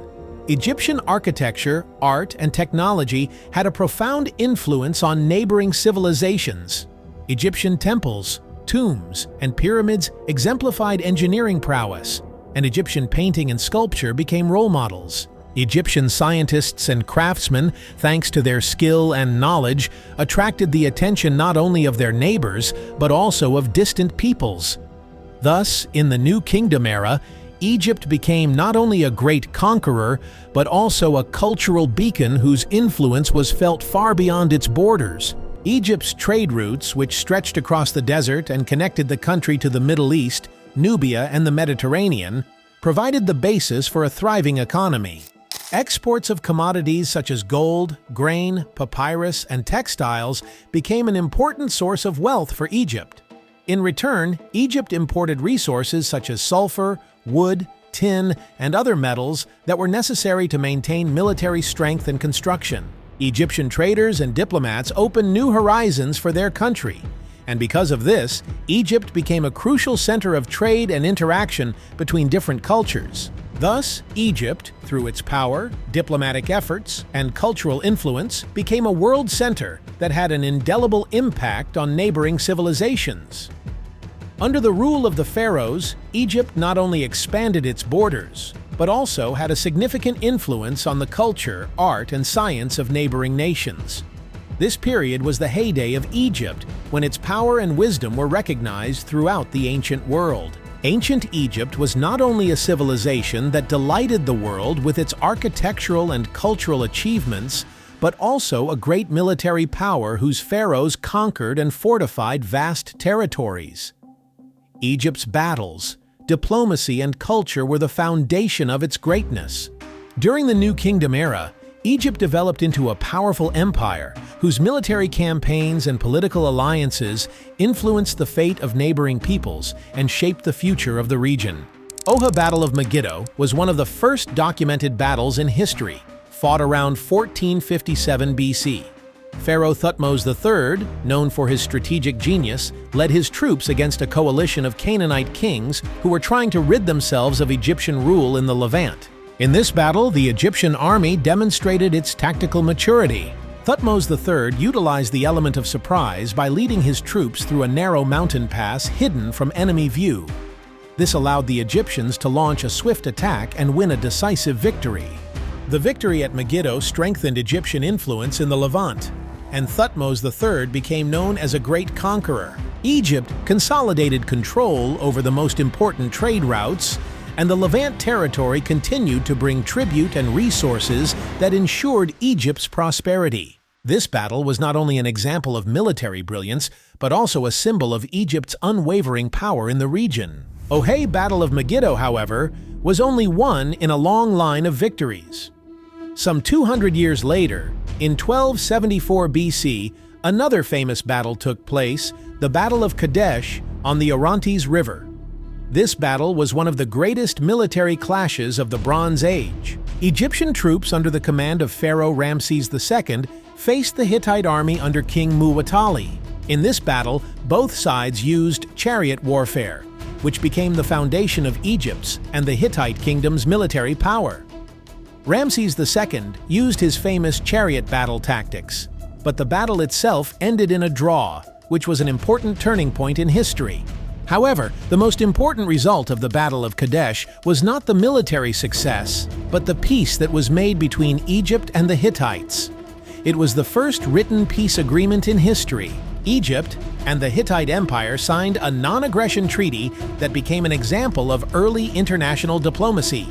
Egyptian architecture, art, and technology had a profound influence on neighboring civilizations. Egyptian temples, tombs, and pyramids exemplified engineering prowess, and Egyptian painting and sculpture became role models. Egyptian scientists and craftsmen, thanks to their skill and knowledge, attracted the attention not only of their neighbors, but also of distant peoples. Thus, in the New Kingdom era, Egypt became not only a great conqueror, but also a cultural beacon whose influence was felt far beyond its borders. Egypt's trade routes, which stretched across the desert and connected the country to the Middle East, Nubia, and the Mediterranean, provided the basis for a thriving economy. Exports of commodities such as gold, grain, papyrus, and textiles became an important source of wealth for Egypt. In return, Egypt imported resources such as sulfur, wood, tin, and other metals that were necessary to maintain military strength and construction. Egyptian traders and diplomats opened new horizons for their country, and because of this, Egypt became a crucial center of trade and interaction between different cultures. Thus, Egypt, through its power, diplomatic efforts, and cultural influence, became a world center that had an indelible impact on neighboring civilizations. Under the rule of the pharaohs, Egypt not only expanded its borders, but also had a significant influence on the culture, art, and science of neighboring nations. This period was the heyday of Egypt, when its power and wisdom were recognized throughout the ancient world. Ancient Egypt was not only a civilization that delighted the world with its architectural and cultural achievements, but also a great military power whose pharaohs conquered and fortified vast territories. Egypt's battles, diplomacy, and culture were the foundation of its greatness. During the New Kingdom era, Egypt developed into a powerful empire whose military campaigns and political alliances influenced the fate of neighboring peoples and shaped the future of the region. The Battle of Megiddo was one of the first documented battles in history, fought around 1457 BC. Pharaoh Thutmose III, known for his strategic genius, led his troops against a coalition of Canaanite kings who were trying to rid themselves of Egyptian rule in the Levant. In this battle, the Egyptian army demonstrated its tactical maturity. Thutmose III utilized the element of surprise by leading his troops through a narrow mountain pass hidden from enemy view. This allowed the Egyptians to launch a swift attack and win a decisive victory. The victory at Megiddo strengthened Egyptian influence in the Levant, and Thutmose III became known as a great conqueror. Egypt consolidated control over the most important trade routes, and the Levant territory continued to bring tribute and resources that ensured Egypt's prosperity. This battle was not only an example of military brilliance, but also a symbol of Egypt's unwavering power in the region. The Battle of Megiddo, however, was only one in a long line of victories. Some 200 years later, in 1274 BC, another famous battle took place, the Battle of Kadesh on the Orontes River. This battle was one of the greatest military clashes of the Bronze Age. Egyptian troops under the command of Pharaoh Ramses II faced the Hittite army under King Muwatalli. In this battle, both sides used chariot warfare, which became the foundation of Egypt's and the Hittite kingdom's military power. Ramses II used his famous chariot battle tactics, but the battle itself ended in a draw, which was an important turning point in history. However, the most important result of the Battle of Kadesh was not the military success, but the peace that was made between Egypt and the Hittites. It was the first written peace agreement in history. Egypt and the Hittite Empire signed a non-aggression treaty that became an example of early international diplomacy.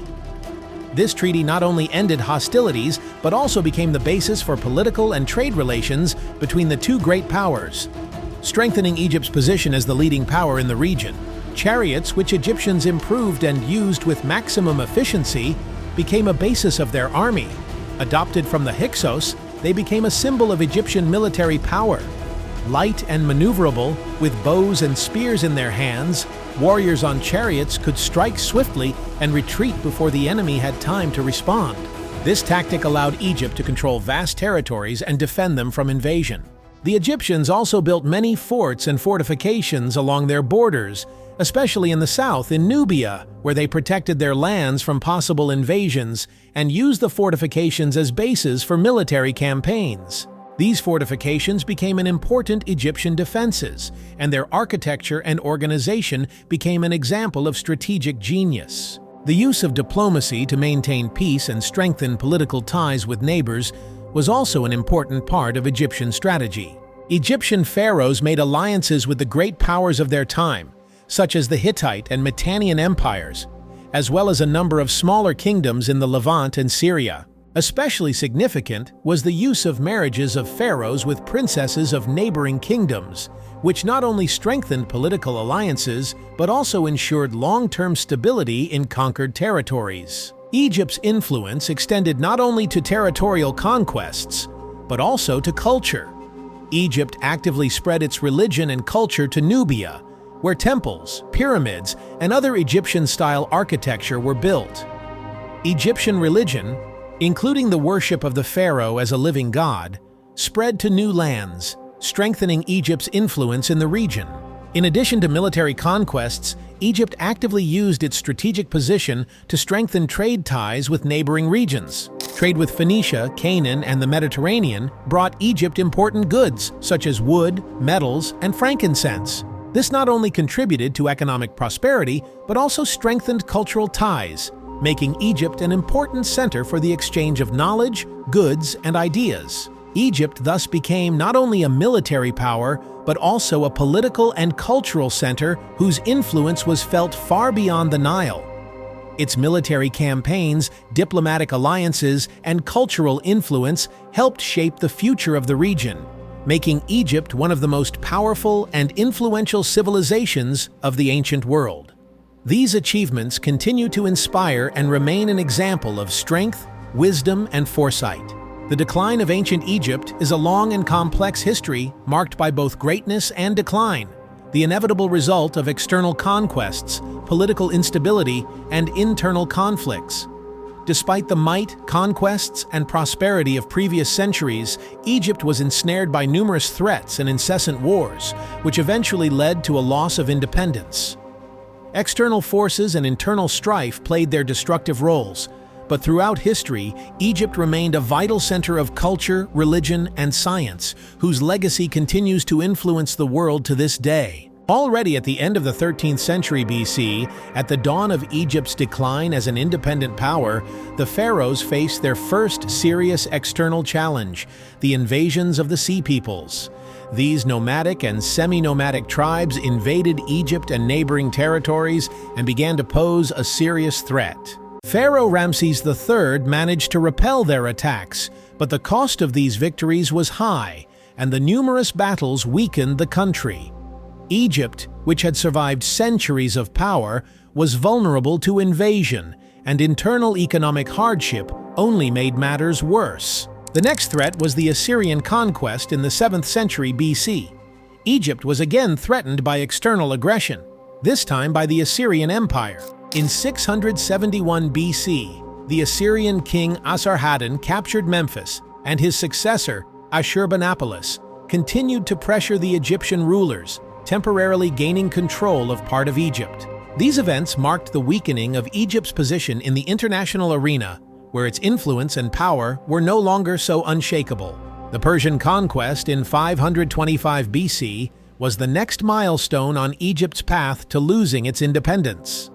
This treaty not only ended hostilities, but also became the basis for political and trade relations between the two great powers, strengthening Egypt's position as the leading power in the region. Chariots, which Egyptians improved and used with maximum efficiency, became a basis of their army. Adopted from the Hyksos, they became a symbol of Egyptian military power. Light and maneuverable, with bows and spears in their hands, warriors on chariots could strike swiftly and retreat before the enemy had time to respond. This tactic allowed Egypt to control vast territories and defend them from invasion. The Egyptians also built many forts and fortifications along their borders, especially in the south in Nubia, where they protected their lands from possible invasions and used the fortifications as bases for military campaigns. These fortifications became an important Egyptian defenses, and their architecture and organization became an example of strategic genius. The use of diplomacy to maintain peace and strengthen political ties with neighbors was also an important part of Egyptian strategy. Egyptian pharaohs made alliances with the great powers of their time, such as the Hittite and Mitannian empires, as well as a number of smaller kingdoms in the Levant and Syria. Especially significant was the use of marriages of pharaohs with princesses of neighboring kingdoms, which not only strengthened political alliances, but also ensured long-term stability in conquered territories. Egypt's influence extended not only to territorial conquests, but also to culture. Egypt actively spread its religion and culture to Nubia, where temples, pyramids, and other Egyptian-style architecture were built. Egyptian religion, including the worship of the pharaoh as a living god, spread to new lands, strengthening Egypt's influence in the region. In addition to military conquests, Egypt actively used its strategic position to strengthen trade ties with neighboring regions. Trade with Phoenicia, Canaan, and the Mediterranean brought Egypt important goods such as wood, metals, and frankincense. This not only contributed to economic prosperity, but also strengthened cultural ties, making Egypt an important center for the exchange of knowledge, goods, and ideas. Egypt thus became not only a military power, but also a political and cultural center whose influence was felt far beyond the Nile. Its military campaigns, diplomatic alliances, and cultural influence helped shape the future of the region, making Egypt one of the most powerful and influential civilizations of the ancient world. These achievements continue to inspire and remain an example of strength, wisdom, and foresight. The decline of ancient Egypt is a long and complex history marked by both greatness and decline, the inevitable result of external conquests, political instability, and internal conflicts. Despite the might, conquests, and prosperity of previous centuries, Egypt was ensnared by numerous threats and incessant wars, which eventually led to a loss of independence. External forces and internal strife played their destructive roles, but throughout history, Egypt remained a vital center of culture, religion, and science, whose legacy continues to influence the world to this day. Already at the end of the 13th century BC, at the dawn of Egypt's decline as an independent power, the pharaohs faced their first serious external challenge, the invasions of the Sea Peoples. These nomadic and semi-nomadic tribes invaded Egypt and neighboring territories and began to pose a serious threat. Pharaoh Ramses III managed to repel their attacks, but the cost of these victories was high, and the numerous battles weakened the country. Egypt, which had survived centuries of power, was vulnerable to invasion, and internal economic hardship only made matters worse. The next threat was the Assyrian conquest in the 7th century BC. Egypt was again threatened by external aggression, this time by the Assyrian Empire. In 671 BC, the Assyrian king Asarhaddon captured Memphis, and his successor, Ashurbanipal, continued to pressure the Egyptian rulers, temporarily gaining control of part of Egypt. These events marked the weakening of Egypt's position in the international arena, where its influence and power were no longer so unshakable. The Persian conquest in 525 BC was the next milestone on Egypt's path to losing its independence.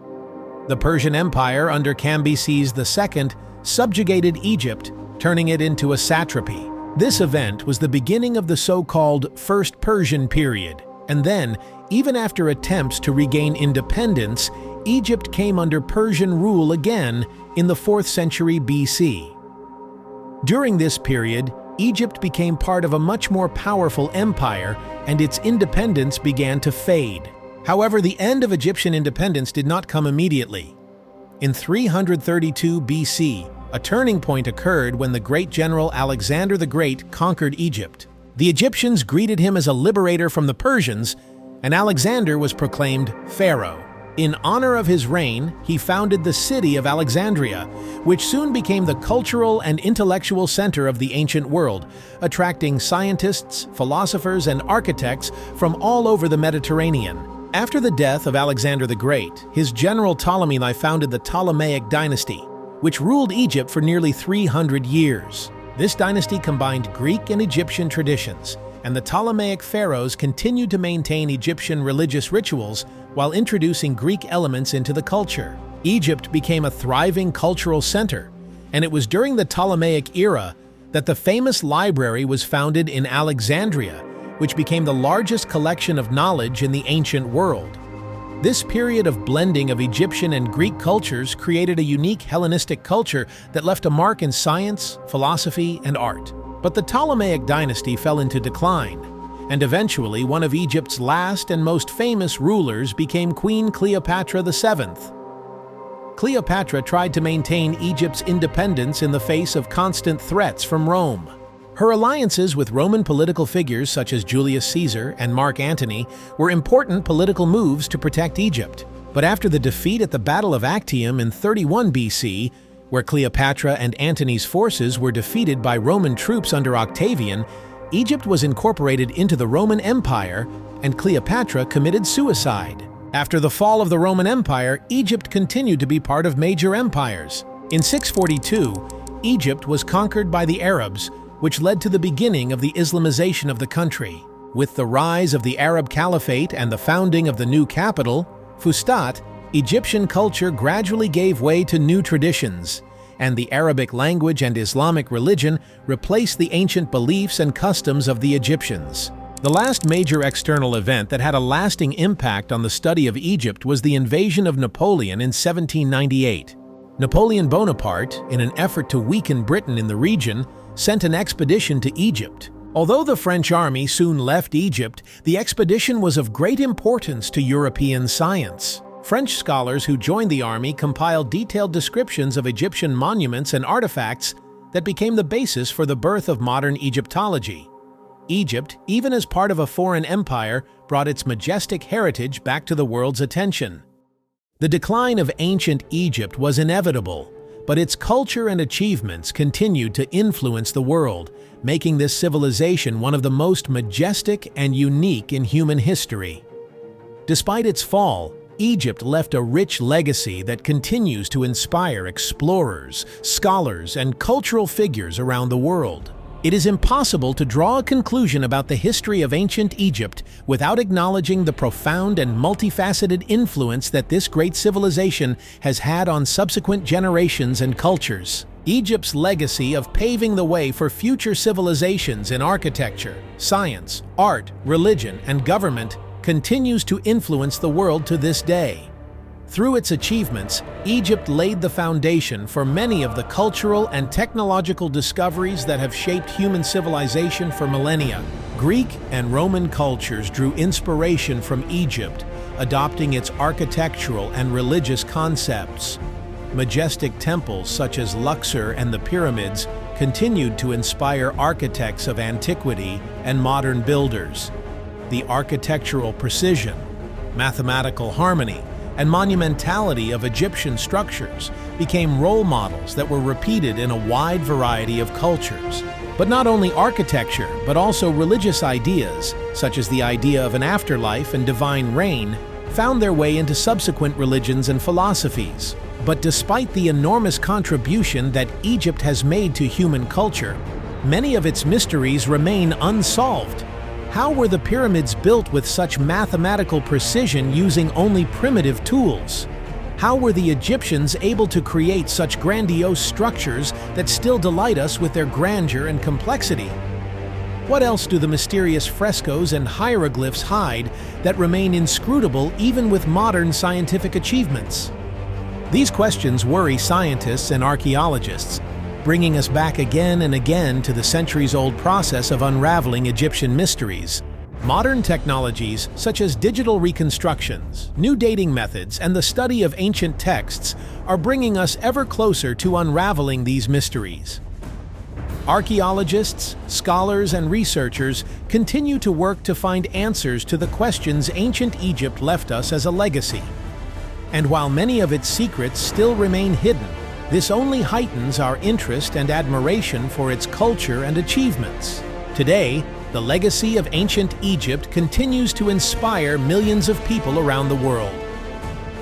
The Persian Empire under Cambyses II subjugated Egypt, turning it into a satrapy. This event was the beginning of the so-called First Persian period, and then, even after attempts to regain independence, Egypt came under Persian rule again in the 4th century BC. During this period, Egypt became part of a much more powerful empire, and its independence began to fade. However, the end of Egyptian independence did not come immediately. In 332 BC, a turning point occurred when the great general Alexander the Great conquered Egypt. The Egyptians greeted him as a liberator from the Persians, and Alexander was proclaimed pharaoh. In honor of his reign, he founded the city of Alexandria, which soon became the cultural and intellectual center of the ancient world, attracting scientists, philosophers, and architects from all over the Mediterranean. After the death of Alexander the Great, his general Ptolemy I founded the Ptolemaic dynasty, which ruled Egypt for nearly 300 years. This dynasty combined Greek and Egyptian traditions, and the Ptolemaic pharaohs continued to maintain Egyptian religious rituals while introducing Greek elements into the culture. Egypt became a thriving cultural center, and it was during the Ptolemaic era that the famous library was founded in Alexandria, which became the largest collection of knowledge in the ancient world. This period of blending of Egyptian and Greek cultures created a unique Hellenistic culture that left a mark in science, philosophy, and art. But the Ptolemaic dynasty fell into decline, and eventually one of Egypt's last and most famous rulers became Queen Cleopatra VII. Cleopatra tried to maintain Egypt's independence in the face of constant threats from Rome. Her alliances with Roman political figures such as Julius Caesar and Mark Antony were important political moves to protect Egypt. But after the defeat at the Battle of Actium in 31 BC, where Cleopatra and Antony's forces were defeated by Roman troops under Octavian, Egypt was incorporated into the Roman Empire, and Cleopatra committed suicide. After the fall of the Roman Empire, Egypt continued to be part of major empires. In 642, Egypt was conquered by the Arabs, which led to the beginning of the Islamization of the country. With the rise of the Arab Caliphate and the founding of the new capital, Fustat, Egyptian culture gradually gave way to new traditions, and the Arabic language and Islamic religion replaced the ancient beliefs and customs of the Egyptians. The last major external event that had a lasting impact on the study of Egypt was the invasion of Napoleon in 1798. Napoleon Bonaparte, in an effort to weaken Britain in the region, sent an expedition to Egypt. Although the French army soon left Egypt, the expedition was of great importance to European science. French scholars who joined the army compiled detailed descriptions of Egyptian monuments and artifacts that became the basis for the birth of modern Egyptology. Egypt, even as part of a foreign empire, brought its majestic heritage back to the world's attention. The decline of ancient Egypt was inevitable, but its culture and achievements continued to influence the world, making this civilization one of the most majestic and unique in human history. Despite its fall, Egypt left a rich legacy that continues to inspire explorers, scholars, and cultural figures around the world. It is impossible to draw a conclusion about the history of ancient Egypt without acknowledging the profound and multifaceted influence that this great civilization has had on subsequent generations and cultures. Egypt's legacy of paving the way for future civilizations in architecture, science, art, religion, and government continues to influence the world to this day. Through its achievements, Egypt laid the foundation for many of the cultural and technological discoveries that have shaped human civilization for millennia. Greek and Roman cultures drew inspiration from Egypt, adopting its architectural and religious concepts. Majestic temples such as Luxor and the pyramids continued to inspire architects of antiquity and modern builders. The architectural precision, mathematical harmony, and monumentality of Egyptian structures became role models that were repeated in a wide variety of cultures. But not only architecture, but also religious ideas, such as the idea of an afterlife and divine reign, found their way into subsequent religions and philosophies. But despite the enormous contribution that Egypt has made to human culture, many of its mysteries remain unsolved. How were the pyramids built with such mathematical precision using only primitive tools? How were the Egyptians able to create such grandiose structures that still delight us with their grandeur and complexity? What else do the mysterious frescoes and hieroglyphs hide that remain inscrutable even with modern scientific achievements? These questions worry scientists and archaeologists, bringing us back again and again to the centuries-old process of unraveling Egyptian mysteries. Modern technologies, such as digital reconstructions, new dating methods, and the study of ancient texts, are bringing us ever closer to unraveling these mysteries. Archaeologists, scholars, and researchers continue to work to find answers to the questions ancient Egypt left us as a legacy. And while many of its secrets still remain hidden, this only heightens our interest and admiration for its culture and achievements. Today, the legacy of ancient Egypt continues to inspire millions of people around the world.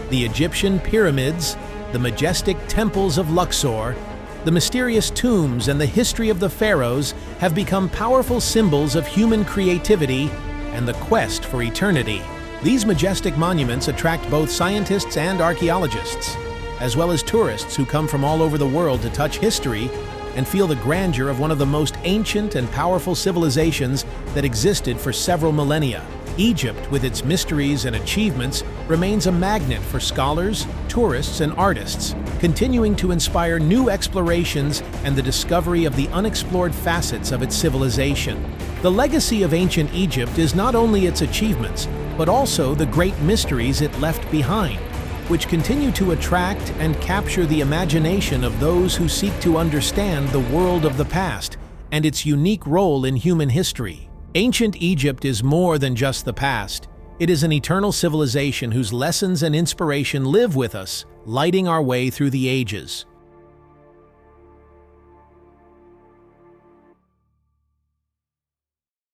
The Egyptian pyramids, the majestic temples of Luxor, the mysterious tombs, and the history of the pharaohs have become powerful symbols of human creativity and the quest for eternity. These majestic monuments attract both scientists and archaeologists, as well as tourists who come from all over the world to touch history and feel the grandeur of one of the most ancient and powerful civilizations that existed for several millennia. Egypt, with its mysteries and achievements, remains a magnet for scholars, tourists, and artists, continuing to inspire new explorations and the discovery of the unexplored facets of its civilization. The legacy of ancient Egypt is not only its achievements, but also the great mysteries it left behind, which continue to attract and capture the imagination of those who seek to understand the world of the past and its unique role in human history. Ancient Egypt is more than just the past. It is an eternal civilization whose lessons and inspiration live with us, lighting our way through the ages.